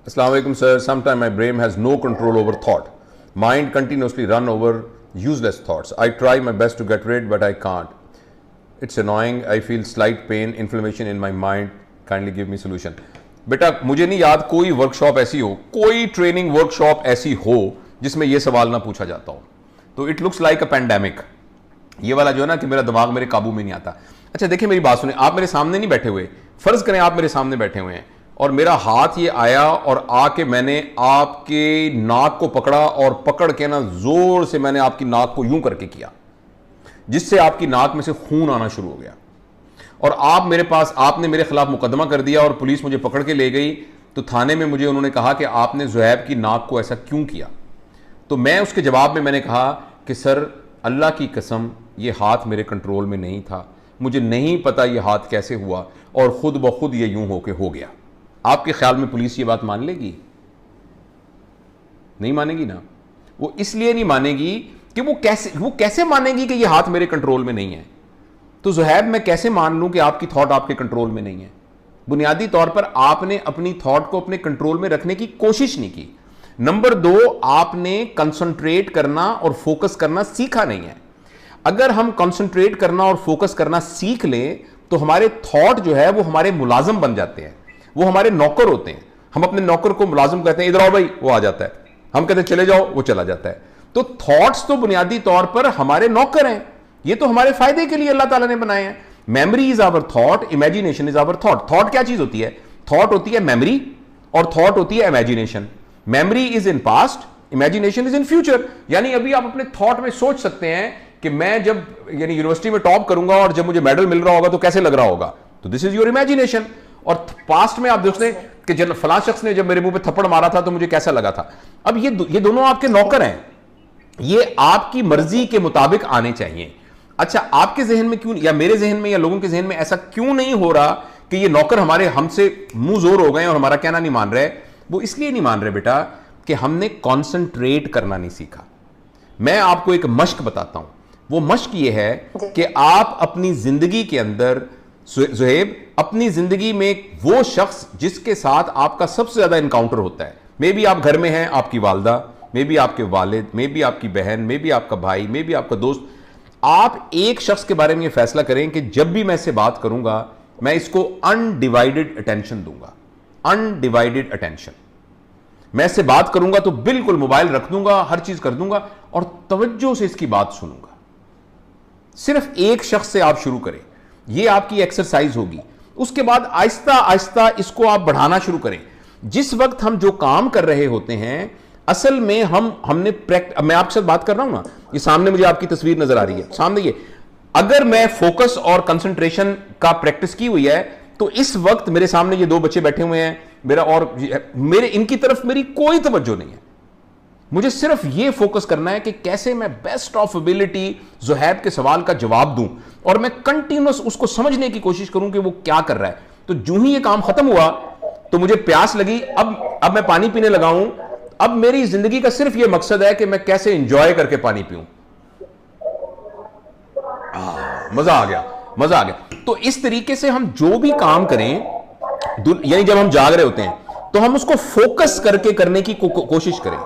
Assalamu alaikum, sir. Sometimes my brain has no control over thought. Mind continuously run over useless thoughts. I try my best to get rid, but I can't. It's annoying. I feel slight pain, inflammation in my mind. Kindly give me solution. बेटा मुझे नहीं याद कोई workshop ऐसी हो, कोई training workshop ऐसी हो जिसमें ये सवाल ना पूछा जाता हो. तो it looks like a pandemic. ये वाला जो है ना कि मेरा दिमाग मेरे काबू में नहीं आता. अच्छा देखिए मेरी बात सुने, आप मेरे सामने नहीं बैठे हुए, फर्ज करें आप मेरे सामने बैठे हुए हैं और मेरा हाथ ये आया और आके मैंने आपके नाक को पकड़ा और पकड़ के ना जोर से मैंने आपकी नाक को यूं करके किया जिससे आपकी नाक में से खून आना शुरू हो गया और आप मेरे पास, आपने मेरे खिलाफ मुकदमा कर दिया और पुलिस मुझे पकड़ के ले गई. तो थाने में मुझे उन्होंने कहा कि आपने ज़ुहैब की नाक को ऐसा क्यों किया. तो मैं उसके जवाब में मैंने कहा कि सर अल्लाह की कसम ये हाथ मेरे कंट्रोल में नहीं था, मुझे नहीं पता ये हाथ कैसे हुआ और खुद ब खुद ये यूं होके हो गया. आपके ख्याल में पुलिस ये बात मान लेगी? नहीं मानेगी ना. वो इसलिए नहीं मानेगी कि वो कैसे मानेगी कि ये हाथ मेरे कंट्रोल में नहीं है. तो ज़ुहैब मैं कैसे मान लूं कि आपकी थॉट आपके कंट्रोल में नहीं है? बुनियादी तौर पर आपने अपनी थॉट को अपने कंट्रोल में रखने की कोशिश नहीं की. नंबर 2, आपने कंसंट्रेट करना और फोकस करना सीखा नहीं है. अगर हम कंसंट्रेट करना और फोकस करना सीख लें तो हमारे थॉट जो है वो हमारे मुलाजिम बन जाते हैं, वो हमारे नौकर होते हैं. हम अपने नौकर को मुलाजिम कहते हैं, इधर आओ भाई, वो आ जाता है. हम कहते हैं चले जाओ, वो चला जाता है. तो थॉट्स तो बुनियादी तौर पर हमारे नौकर हैं, ये तो हमारे फायदे के लिए अल्लाह ताला ने बनाए हैं. Memory is our thought, imagination is our thought. Thought क्या चीज होती है? थॉट होती है मेमोरी और थॉट होती है imagination. Memory is in past, imagination is in future. यानी अभी आप अपने थॉट में सोच सकते हैं कि मैं जब यानी यूनिवर्सिटी में टॉप करूंगा और जब मुझे मेडल मिल रहा होगा तो कैसे लग रहा होगा. तो दिस इज योर इमेजिनेशन. और पास्ट में आप देखते कि जब फलां शख्स ने जब मेरे मुंह पे थप्पड़ मारा था तो मुझे कैसा लगा था. अब ये दोनों आपके नौकर हैं, ये आपकी मर्जी के मुताबिक आने चाहिए. अच्छा आपके जहन में क्यों, या मेरे जहन में या लोगों के जहन में ऐसा क्यों नहीं हो रहा कि ये नौकर हमारे हमसे मुंह जोर हो गए और हमारा कहना नहीं मान रहे? वो इसलिए नहीं मान रहे बेटा कि हमने कॉन्सेंट्रेट करना नहीं सीखा. मैं आपको एक मश्क बताता हूं. वो मश्क ये है कि आप अपनी जिंदगी के अंदर, ज़ुहैब अपनी जिंदगी में वो शख्स जिसके साथ आपका सबसे ज्यादा इनकाउंटर होता है, मे बी आप घर में हैं, आपकी वालदा, मे बी आपके वालिद, मे बी आपकी बहन, मे बी आपका भाई, मे बी आपका दोस्त. आप एक शख्स के बारे में ये फैसला करें कि जब भी मैं इससे बात करूंगा मैं इसको अनडिवाइडेड अटेंशन दूंगा. Undivided attention. मैं इससे बात करूंगा तो बिल्कुल मोबाइल रख दूंगा, हर चीज कर दूंगा और तवज्जो से इसकी बात सुनूंगा. सिर्फ एक शख्स से आप शुरू करें, यह आपकी एक्सरसाइज होगी. उसके बाद आहिस्ता आहिस्ता इसको आप बढ़ाना शुरू करें. जिस वक्त हम जो काम कर रहे होते हैं असल में हमने मैं आपके साथ बात कर रहा हूं ना, ये सामने मुझे आपकी तस्वीर नजर आ रही है सामने. ये अगर मैं फोकस और कंसंट्रेशन का प्रैक्टिस की हुई है तो इस वक्त मेरे सामने ये 2 बच्चे बैठे हुए हैं, मेरे इनकी तरफ मेरी कोई तवज्जो नहीं है. मुझे सिर्फ ये फोकस करना है कि कैसे मैं बेस्ट ऑफ एबिलिटी ज़ुहैब के सवाल का जवाब दूं और मैं कंटिन्यूअस उसको समझने की कोशिश करूं कि वो क्या कर रहा है. तो जो ही ये काम खत्म हुआ तो मुझे प्यास लगी, अब मैं पानी पीने लगा हूं. अब मेरी जिंदगी का सिर्फ ये मकसद है कि मैं कैसे एंजॉय करके पानी पीऊं. मजा आ गया, मजा आ गया. तो इस तरीके से हम जो भी काम करें, यानी जब हम जाग रहे होते हैं तो हम उसको फोकस करके करने की कोशिश करें.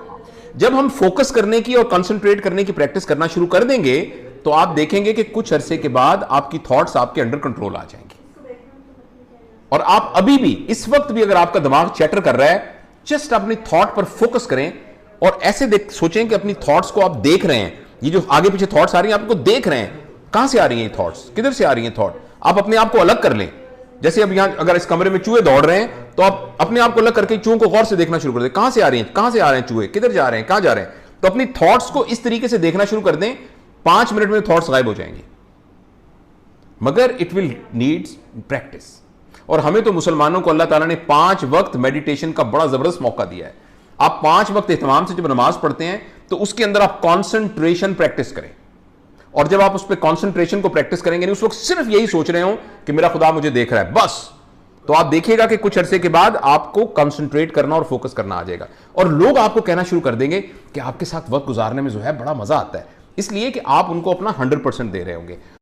जब हम फोकस करने की और कंसंट्रेट करने की प्रैक्टिस करना शुरू कर देंगे तो आप देखेंगे कि कुछ अरसे के बाद आपकी थॉट्स आपके अंडर कंट्रोल आ जाएंगी. और आप अभी भी इस वक्त भी अगर आपका दिमाग चैटर कर रहा है, जस्ट अपनी थॉट पर फोकस करें और ऐसे सोचें कि अपनी थॉट्स को आप देख रहे हैं. ये जो आगे पीछे थॉट्स आ रही हैं आप इनको देख रहे हैं, कहां से आ रही हैं ये थॉट्स, किधर से आ रही हैं थॉट. आप अपने आप को अलग कर लें. जैसे अब यहां अगर इस कमरे में चूहे दौड़ रहे हैं तो आप अपने आप को अलग करके चूहों को गौर से देखना शुरू कर दें. कहां से आ रही हैं, कहां से आ रहे हैं चूहे, किधर जा रहे हैं, कहां जा रहे हैं. तो अपनी थॉट्स को इस तरीके से देखना शुरू कर दें, 5 मिनट में थॉट्स गायब हो जाएंगे. मगर इट विल नीड्स प्रैक्टिस. और हमें तो मुसलमानों को अल्लाह ताला ने 5 वक्त मेडिटेशन का बड़ा जबरदस्त मौका दिया है. आप 5 वक्त इत्मीनान से जब नमाज पढ़ते हैं तो उसके अंदर आप कॉन्सेंट्रेशन प्रैक्टिस करें. और जब आप उस पर कॉन्सेंट्रेशन को प्रैक्टिस करेंगे, उस वक्त सिर्फ यही सोच रहे हो कि मेरा खुदा मुझे देख रहा है बस, तो आप देखिएगा कि कुछ अरसे के बाद आपको कॉन्सेंट्रेट करना और फोकस करना आ जाएगा. और लोग आपको कहना शुरू कर देंगे कि आपके साथ वक्त गुजारने में जो है बड़ा मजा आता है, इसलिए कि आप उनको अपना 100% दे रहे होंगे.